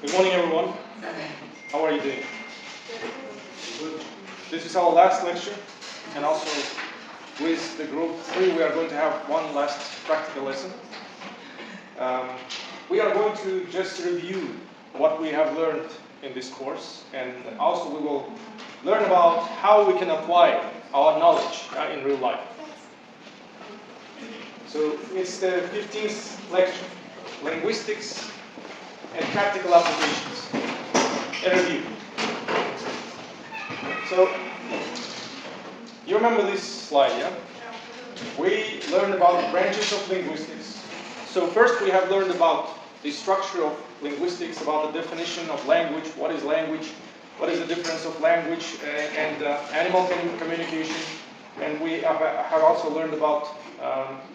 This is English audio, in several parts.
Good morning, everyone. How are you doing? Good. This is our last lecture, and also with the group 3, we are going to have one last practical lesson. We are going to just review what we have learned in this course, and also we will learn about how we can apply our knowledge in real life. So it's the 15th lecture, linguistics and practical applications. A review. So you remember this slide, yeah? We learned about the branches of linguistics. So first we have learned about the structure of linguistics, about the definition of language, what is language, what is the difference of language and animal communication. And we have also learned about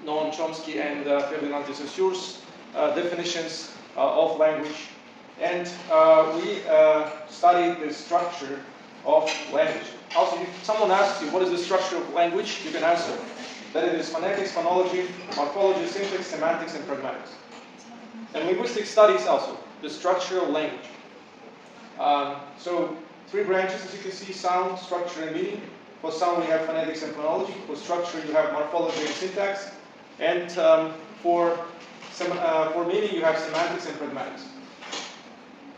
Noam Chomsky and Ferdinand de Saussure's definitions of language. And we studied the structure of language. Also, if someone asks you what is the structure of language, you can answer that it is phonetics, phonology, morphology, syntax, semantics, and pragmatics. And linguistic studies also the structure of language. So 3 branches, as you can see: sound, structure, and meaning. For sound, we have phonetics and phonology. For structure, you have morphology and syntax. And for meaning, you have semantics and pragmatics.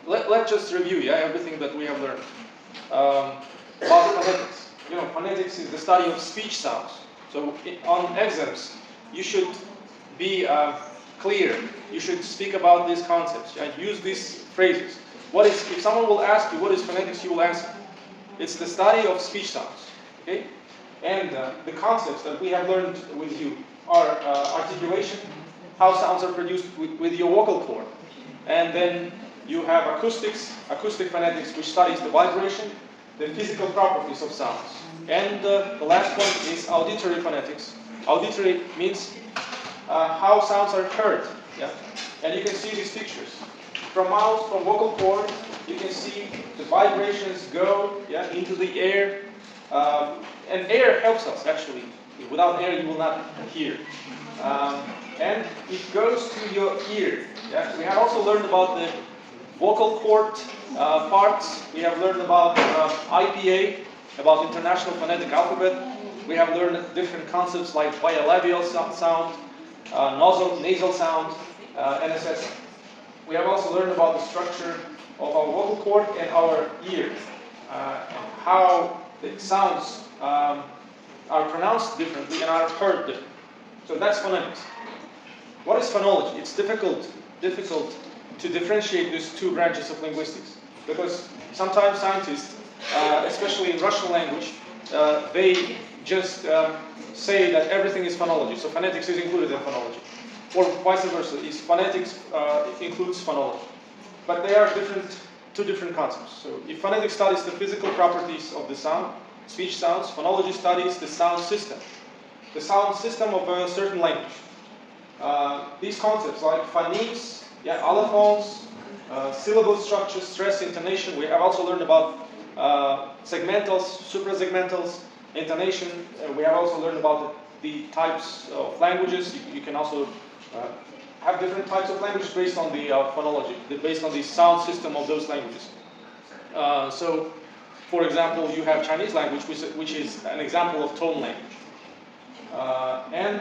Let's just review everything that we have learned about phonetics. You know, phonetics is the study of speech sounds. So on exams, you should be clear. You should speak about these concepts. Use these phrases. If someone will ask you what is phonetics, you will answer. It's the study of speech sounds. Okay? And the concepts that we have learned with you are articulation, how sounds are produced with your vocal cord. And then you have acoustic phonetics, which studies the vibration, the physical properties of sounds. And the last one is auditory phonetics. Auditory means how sounds are heard. Yeah? And you can see these pictures. From mouth, from vocal cord, you can see the vibrations go into the air. And air helps us, actually. Without air, you will not hear. And it goes to your ear. Yeah? We have also learned about the vocal cord parts. We have learned about IPA, about International Phonetic Alphabet. We have learned different concepts like bilabial sound, nasal sound, NSS. We have also learned about the structure of our vocal cord and our ear, and how the sounds are pronounced differently and are heard differently. So that's phonetics. What is phonology? It's difficult to differentiate these 2 branches of linguistics, because sometimes scientists, especially in Russian language, they just say that everything is phonology. So phonetics is included in phonology, or vice versa. Is phonetics includes phonology, but they are 2 different concepts. So if phonetics studies the physical properties of the sound, speech sounds, phonology studies the sound system of a certain language. These concepts like phonemes, allophones, syllable structure, stress, intonation. We have also learned about segmentals, suprasegmentals, intonation. We have also learned about the types of languages. You can also have different types of language based on the phonology, based on the sound system of those languages. So, for example, you have Chinese language, which is an example of tone language. And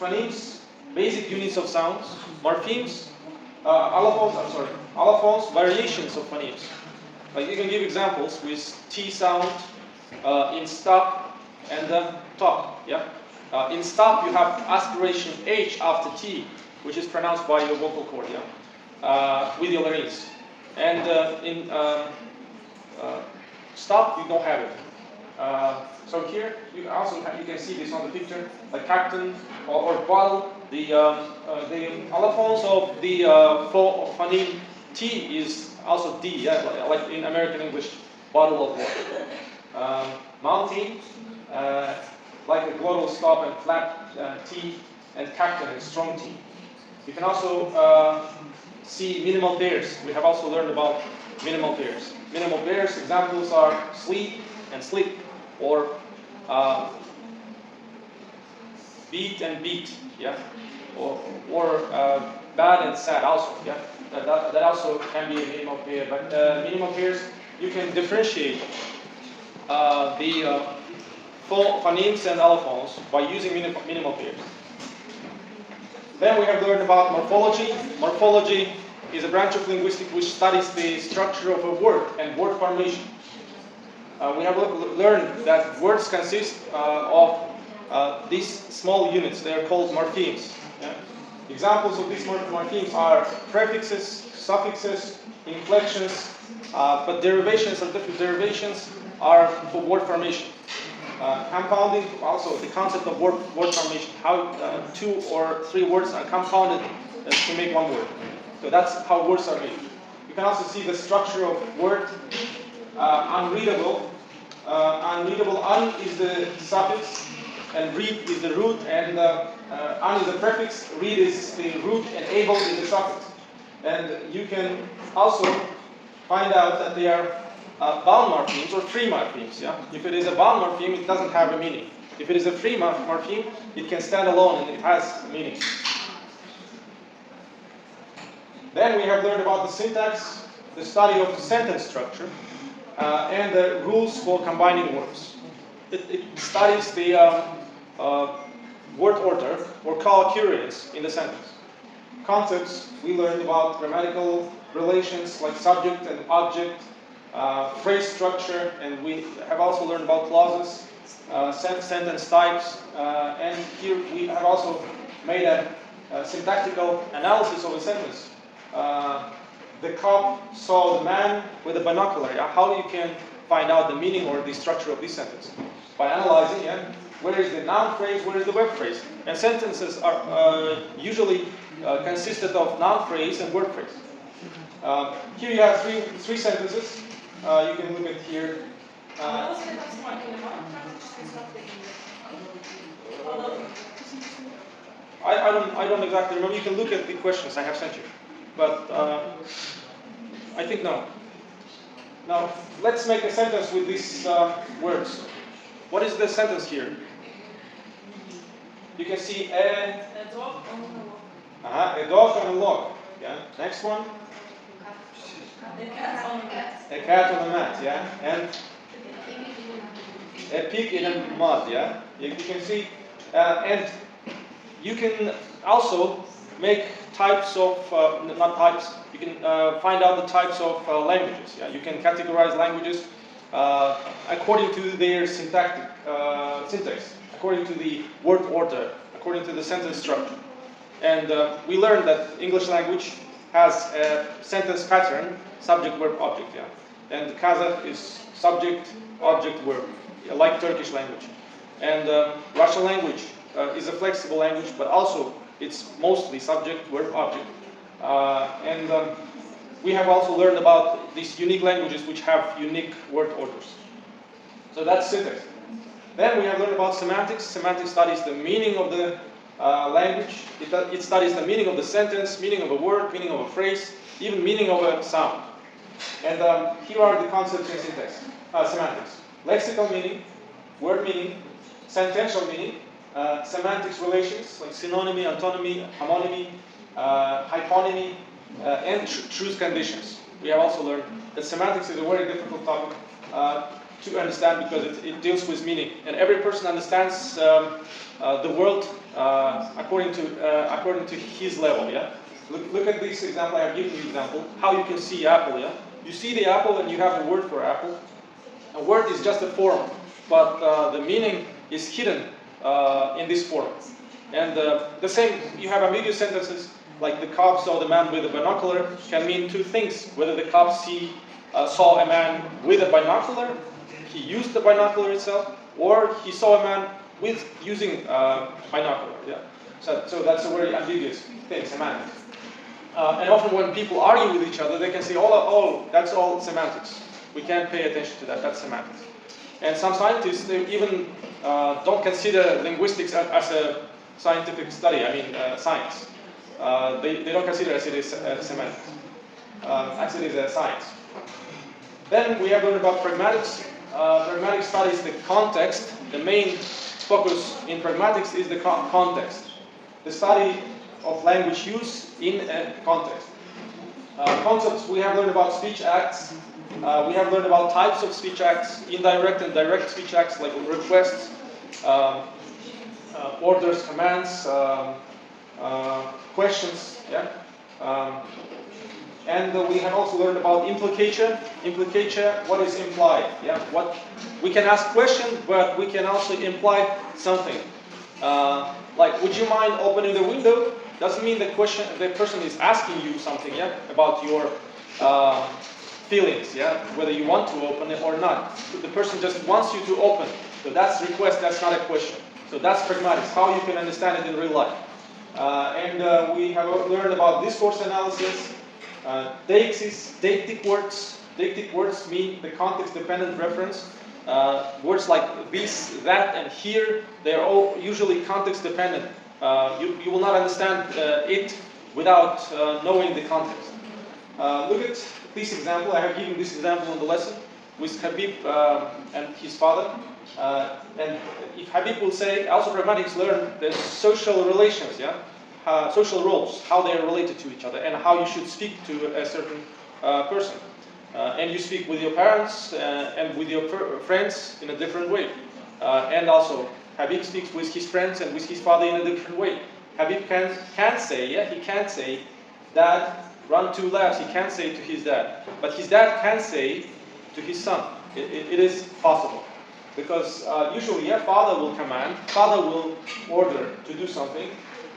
phonemes, basic units of sounds. Morphemes, allophones, variations of phonemes. Like you can give examples with T sound in stop and then top. Yeah. In stop, you have aspiration H after T, which is pronounced by your vocal cord, with your larynx. And in stop, you don't have it. So here, you can see this on the picture, like cactus or bottle. The allophones of the phoneme T is also D, like in American English, bottle of water. Mountain, like a glottal stop and flat T, and cactus and strong T. You can also see minimal pairs. We have also learned about minimal pairs. Minimal pairs examples are sleep and sleep, or beat and beat, or bad and sad also. Yeah, that also can be a minimal pair. But minimal pairs, you can differentiate the phonemes and allophones by using minimal pairs. Then we have learned about morphology. Morphology is a branch of linguistics which studies the structure of a word and word formation. We have learned that words consist of these small units. They are called morphemes. Yeah? Examples of these morphemes are prefixes, suffixes, inflections, but derivations or different derivations are for word formation. Compounding, also the concept of word formation, how 2 or 3 words are compounded to make one word. So that's how words are made. You can also see the structure of word. Unreadable. Unreadable, un is the suffix, and read is the root, and un is the prefix, read is the root, and able is the suffix. And you can also find out that they are bound morphemes or free morphemes. Yeah? If it is a bound morpheme, it doesn't have a meaning. If it is a free morpheme, it can stand alone and it has meaning. Then we have learned about the syntax, the study of sentence structure, and the rules for combining words. It studies the word order or co-occurrence in the sentence. Concepts, we learned about grammatical relations like subject and object, phrase structure, and we have also learned about clauses, sentence types, and here we have also made a syntactical analysis of a sentence. The cop saw the man with a binocular. How you can find out the meaning or the structure of this sentence? By analyzing, where is the noun phrase, where is the verb phrase? And sentences are usually consisted of noun phrase and word phrase. Here you have three sentences. You can look at here. I don't exactly remember. You can look at the questions I have sent you. But I think no. Now, let's make a sentence with these words. What is the sentence here? You can see a dog on a log. Yeah. Next one. A cat on a mat. Yeah. And a pig in a mud. Yeah. You can see, and you can also make types of, not types, you can find out the types of languages. Yeah? You can categorize languages according to their syntax, according to the word order, according to the sentence structure. And we learned that English language has a sentence pattern, subject, verb, object. Yeah? And Kazakh is subject, object, verb, like Turkish language. And Russian language is a flexible language, but also it's mostly subject, verb, object. And we have also learned about these unique languages which have unique word orders. So that's syntax. Then we have learned about semantics. Semantics studies the meaning of the language. It studies the meaning of the sentence, meaning of a word, meaning of a phrase, even meaning of a sound. And here are the concepts in semantics. Lexical meaning, word meaning, sentential meaning, semantics relations like synonymy, antonymy, homonymy, hyponymy, and truth conditions. We have also learned that semantics is a very difficult topic to understand because it deals with meaning, and every person understands the world according to his level. Yeah. Look at this example. I have given you example how you can see apple. Yeah. You see the apple and you have a word for apple. A word is just a form, but the meaning is hidden in this form. And the same, you have ambiguous sentences like the cop saw the man with a binocular can mean two things. Whether the cop saw a man with a binocular, he used the binocular itself, or he saw a man with using binocular. Yeah. So that's a very ambiguous thing, semantics. And often when people argue with each other, they can say, oh, that's all semantics. We can't pay attention to that, that's semantics. And some scientists, they even don't consider linguistics as a scientific study, science. They don't consider it as semantics, as it is a science. Then we have learned about pragmatics. Pragmatics studies the context. The main focus in pragmatics is the context. The study of language use in a context. Concepts, we have learned about speech acts. We have learned about types of speech acts, indirect and direct speech acts like requests, orders, commands, questions. Yeah. And we have also learned about implication. Implication, what is implied? Yeah. What we can ask questions, but we can also imply something. Like, would you mind opening the window? Doesn't mean the person is asking you something, yeah, about your feelings, yeah, whether you want to open it or not. The person just wants you to open. So that's request. That's not a question. So that's pragmatics. How you can understand it in real life. And we have learned about discourse analysis. Deixis, deictic words. Deictic words mean the context-dependent reference. Words like this, that, and here, they are all usually context-dependent. You will not understand it without knowing the context. Look at this example. I have given this example in the lesson with Habib and his father. And if Habib will say, also pragmatics learn the social relations, yeah, social roles, how they are related to each other, and how you should speak to a certain person. And you speak with your parents and with your friends in a different way. And also, Habib speaks with his friends and with his father in a different way. Habib can say, yeah, he can say, Dad, run 2 laps. He can't say to his dad. But his dad can say to his son. It is possible. Because usually, yeah, father will command, father will order to do something,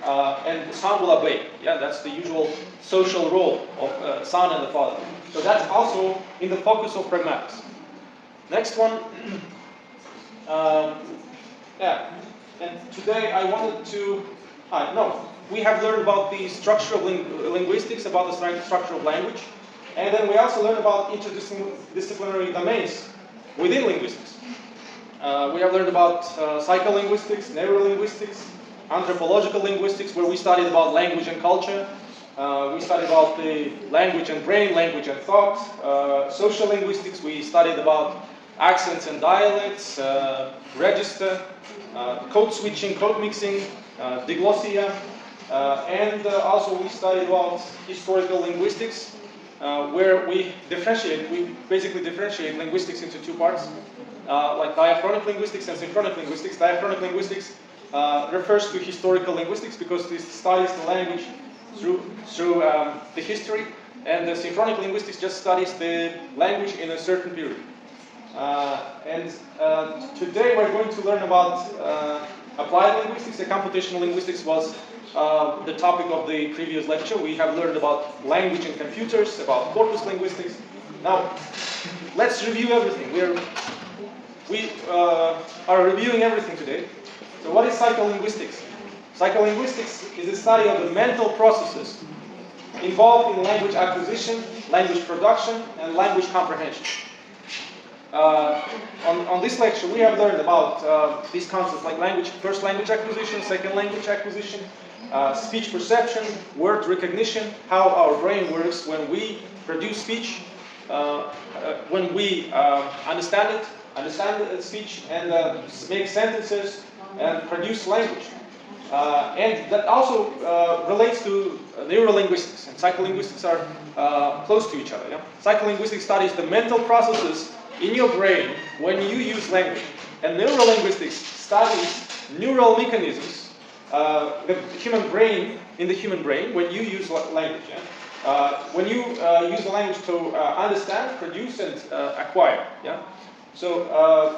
and the son will obey. Yeah, that's the usual social role of son and the father. So that's also in the focus of pragmatics. Next one. Yeah, and today I wanted to, we have learned about the structure of linguistics, about the structure of language, and then we also learned about interdisciplinary domains within linguistics. We have learned about psycholinguistics, neurolinguistics, anthropological linguistics, where we studied about language and culture. We studied about the language and brain, language and thought. Social linguistics, we studied about accents and dialects, register, code switching, code mixing, diglossia, and also we studied about historical linguistics, where we basically differentiate linguistics into 2 parts, like diachronic linguistics and synchronic linguistics. Diachronic linguistics refers to historical linguistics because this studies the language through the history, and the synchronic linguistics just studies the language in a certain period. And today we're going to learn about applied linguistics. The computational linguistics was the topic of the previous lecture. We have learned about language and computers, about corpus linguistics. Now, let's review everything. We are reviewing everything today. So what is psycholinguistics? Psycholinguistics is the study of the mental processes involved in language acquisition, language production, and language comprehension. On this lecture, we have learned about these concepts like first language acquisition, second language acquisition, speech perception, word recognition, how our brain works when we produce speech, when we understand speech, and make sentences and produce language. And that also relates to neurolinguistics, and psycholinguistics are close to each other. Yeah? Psycholinguistics studies the mental processes in your brain when you use language, and neurolinguistics studies neural mechanisms, the human brain when you use language. Yeah? When you use the language to understand, produce, and acquire. Yeah. So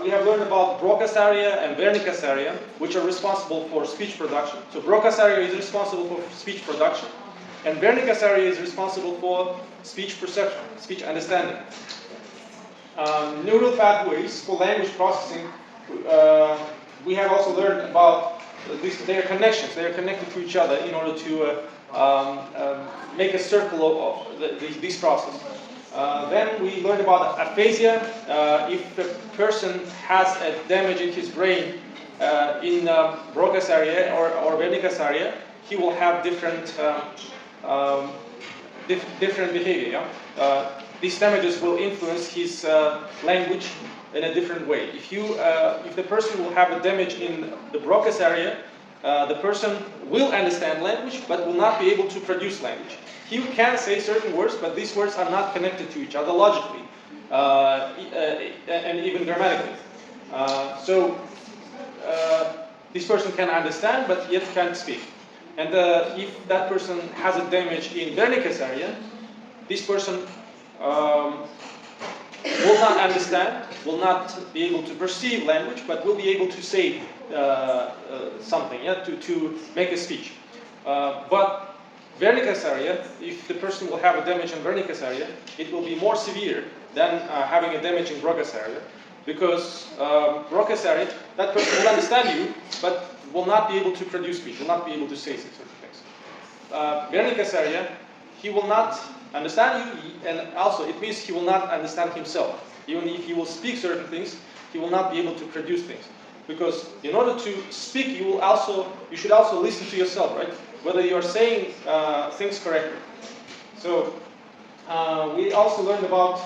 we have learned about Broca's area and Wernicke's area, which are responsible for speech production. So Broca's area is responsible for speech production, and Wernicke's area is responsible for speech perception, speech understanding. Neural pathways for language processing, we have also learned about their connections. They are connected to each other in order to make a circle of this process. Then we learned about aphasia. If a person has a damage in his brain in Broca's area or Wernicke's area, he will have different behavior. Yeah? These damages will influence his language in a different way. If the person will have a damage in the Broca's area, the person will understand language, but will not be able to produce language. He can say certain words, but these words are not connected to each other logically, and even grammatically. This person can understand, but yet can't speak. And if that person has a damage in Wernicke's area, this person will not understand, will not be able to perceive language, but will be able to say something, yeah, to make a speech. But Wernicke's area, if the person will have a damage in Wernicke's area, it will be more severe than having a damage in Broca's area, because Broca's area, that person will understand you, but will not be able to produce speech, will not be able to say certain things. Wernicke's area, he will not understand you, and also it means he will not understand himself. Even if he will speak certain things, he will not be able to produce things. Because in order to speak, you should also listen to yourself, right? Whether you are saying things correctly. So we also learned about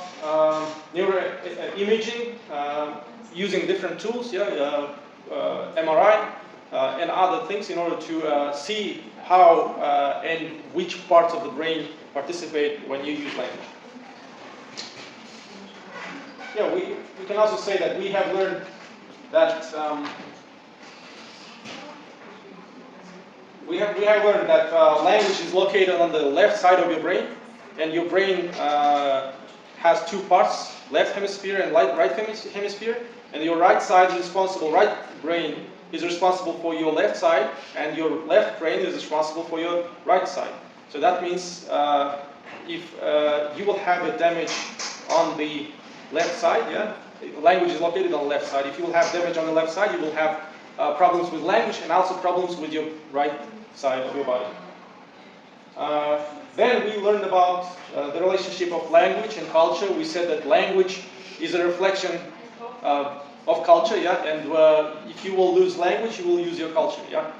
neuroimaging using different tools, MRI and other things, in order to see how and which parts of the brain participate when you use language. Yeah, we can also say that we have learned that we have learned that language is located on the left side of your brain, and your brain has two parts: left hemisphere and right hemisphere. And your right side is responsible. Right brain is responsible for your left side, and your left brain is responsible for your right side. So that means if you will have a damage on the left side, yeah, language is located on the left side. If you will have damage on the left side, you will have problems with language and also problems with your right side of your body. Then we learned about the relationship of language and culture. We said that language is a reflection of culture, yeah, and if you will lose language, you will lose your culture, yeah.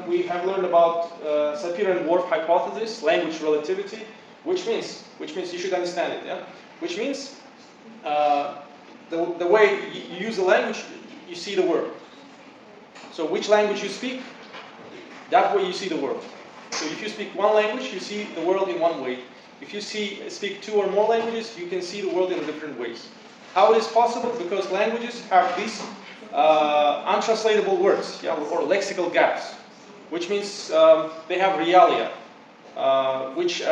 We have learned about Sapir-Whorf hypothesis, language relativity, which means you should understand it, yeah. Which means the way you use the language, you see the world. So which language you speak, that way you see the world. So if you speak one language, you see the world in one way. If you speak two or more languages, you can see the world in different ways. How it is possible? Because languages have these untranslatable words, yeah, or lexical gaps, which means they have realia, which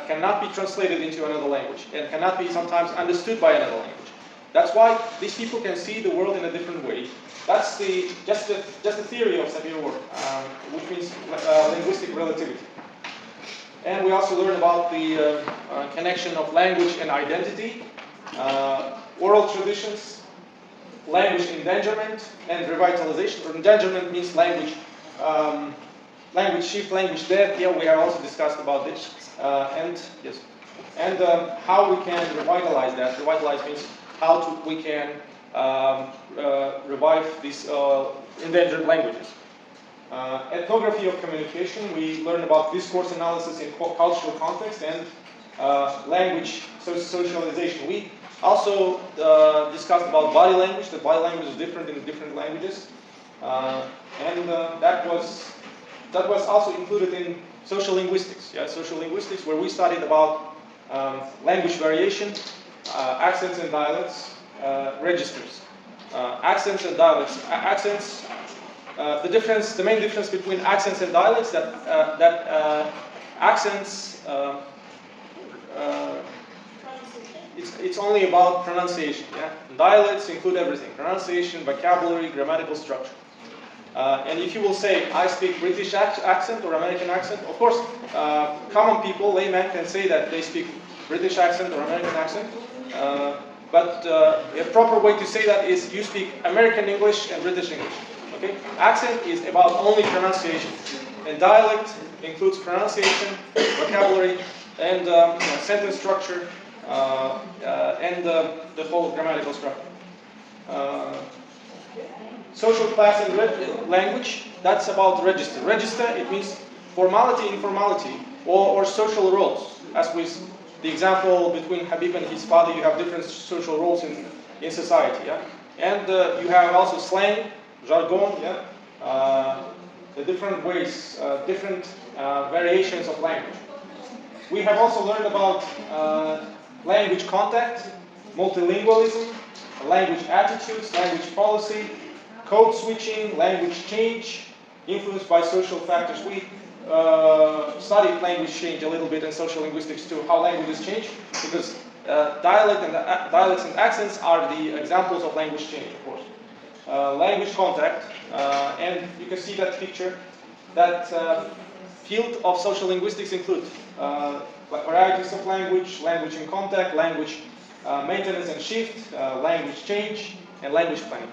cannot be translated into another language and cannot be sometimes understood by another language. That's why these people can see the world in a different way. That's just the theory of Sapir-Whorf, which means linguistic relativity. And we also learned about the connection of language and identity, oral traditions, language endangerment, and revitalization. Endangerment means language shift, language death. Yeah, we have also discussed about this. And how we can revitalize that. Revitalize means how we can revive these endangered languages. Ethnography of communication, we learned about discourse analysis in cultural context and language socialization. We also discussed about body language, that body language is different in different languages. That was also included in social linguistics. Yeah, social linguistics, where we studied about language variation, accents and dialects, registers. Accents and dialects. The main difference between accents and dialects that accents, it's only about pronunciation. Yeah, dialects include everything: pronunciation, vocabulary, grammatical structure. And if you will say, I speak British accent or American accent, of course, common people, laymen, can say that they speak British accent or American accent. But a proper way to say that is you speak American English and British English. Okay? Accent is about only pronunciation. And dialect includes pronunciation, vocabulary, and sentence structure, and the whole grammatical structure. Social class and language, that's about register. Register, it means formality, informality, or social roles. As with the example between Habib and his father, you have different social roles in society. Yeah? And you have also slang, jargon, yeah? the different ways, different variations of language. We have also learned about language contact, multilingualism, language attitudes, language policy, code switching, language change, influenced by social factors. We studied language change a little bit in social linguistics too, how languages change, because dialects and accents are the examples of language change, of course. Language contact, and you can see that picture. That field of social linguistics include varieties of language, language in contact, language maintenance and shift, language change, and language planning.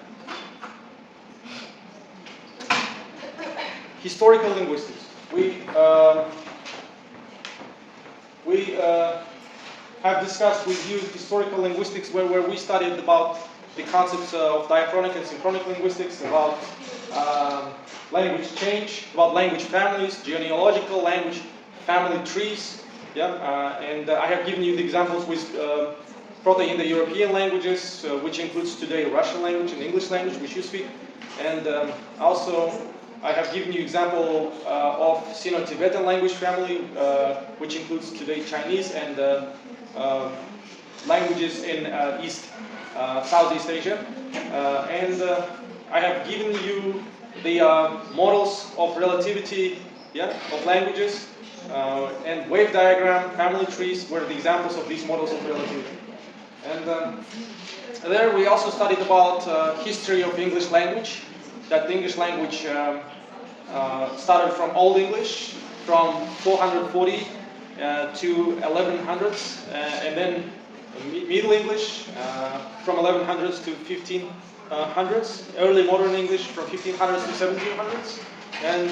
Historical linguistics. We have discussed with you historical linguistics where we studied about the concepts of diachronic and synchronic linguistics, about language change, about language families, genealogical language family trees. And I have given you the examples with Proto-Indo-European languages, which includes today Russian language and English language, which you speak. And also I have given you example of Sino-Tibetan language family, which includes today Chinese and languages in Southeast Asia. And I have given you the models of relativity of languages, and wave diagram, family trees were the examples of these models of relativity. And there we also studied about history of English language, that the English language started from Old English, from 440 to 1100s, and then Middle English from 1100s to 1500s, early modern English from 1500s to 1700s, and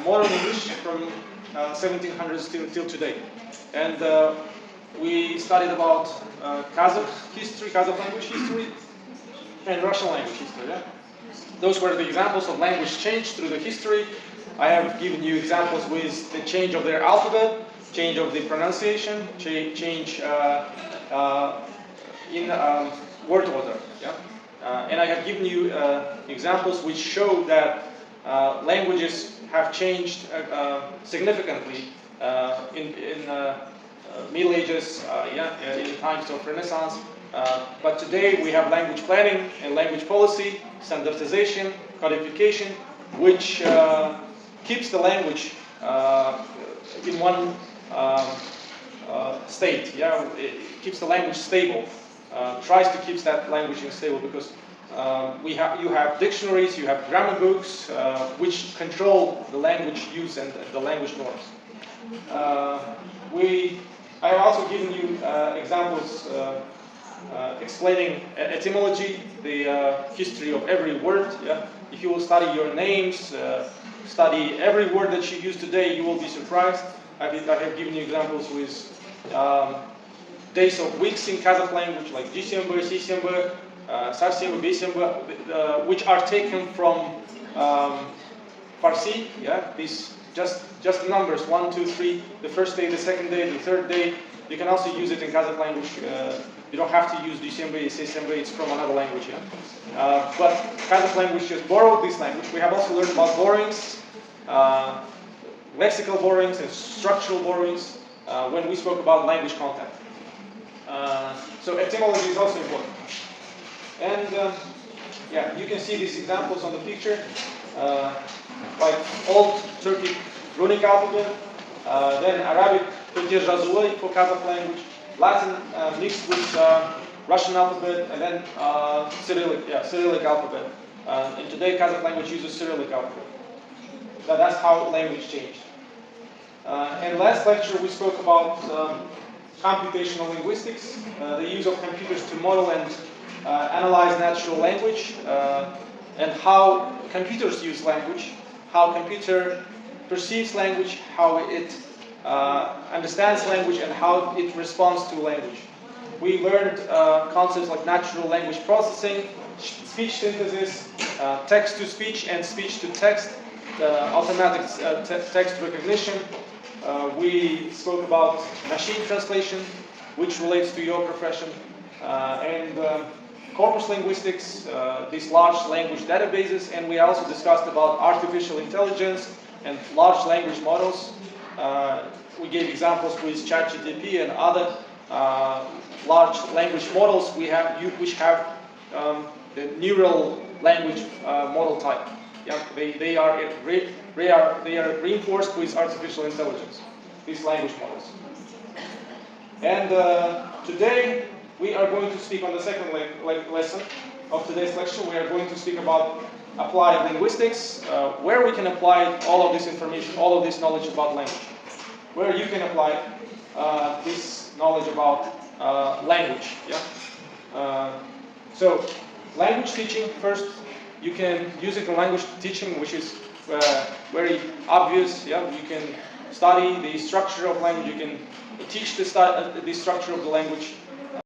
modern English from 1700s till today. And we studied about Kazakh history, Kazakh language history, and Russian language history. Those were the examples of language change through the history. I have given you examples with the change of their alphabet, change of the pronunciation, change in word order. And I have given you examples which show that languages have changed significantly in Middle Ages, in times of Renaissance. But today we have language planning and language policy, standardization, codification, which keeps the language in one state. It keeps the language stable. Tries to keep that language stable because you have dictionaries, you have grammar books, which control the language use and the language norms. I have also given you examples explaining etymology, the history of every word. If you will study your names, study every word that you use today, you will be surprised. I have given you examples with days of weeks in Kazakh language, like Jisembe, Sisembe, Sarsembe, Besembe, which are taken from Farsi. These just numbers, 1, 2, 3, the first day, the second day, the third day. You can also use it in Kazakh language. You don't have to use Jisembe, Sisembe, it's from another language. But Kazakh language just borrowed this language. We have also learned about borrowings, lexical borrowings and structural borrowings when we spoke about language content. So etymology is also important. And you can see these examples on the picture, like Old Turkic runic alphabet, then Arabic Türkçe жазуы for Kazakh language, Latin mixed with Russian alphabet, and then Cyrillic alphabet. And today Kazakh language uses Cyrillic alphabet. That's how language changed. And last lecture we spoke about computational linguistics, the use of computers to model and analyze natural language, and how computers use language, how computer perceives language, how it understands language, and how it responds to language. We learned concepts like natural language processing, speech synthesis, text-to-speech and speech-to-text, automatic text recognition. We spoke about machine translation, which relates to your profession, and corpus linguistics, these large language databases, and we also discussed about artificial intelligence and large language models. We gave examples with ChatGPT and other large language models which have the neural language model type. Yeah, they are reinforced with artificial intelligence, these language models. And today we are going to speak on the second lesson of today's lecture. We are going to speak about applied linguistics, where we can apply all of this information, all of this knowledge about language. Where you can apply this knowledge about language. Yeah. So language teaching, first, you can use it in language teaching, which is very obvious. Yeah, you can study the structure of language. You can teach the structure of the language.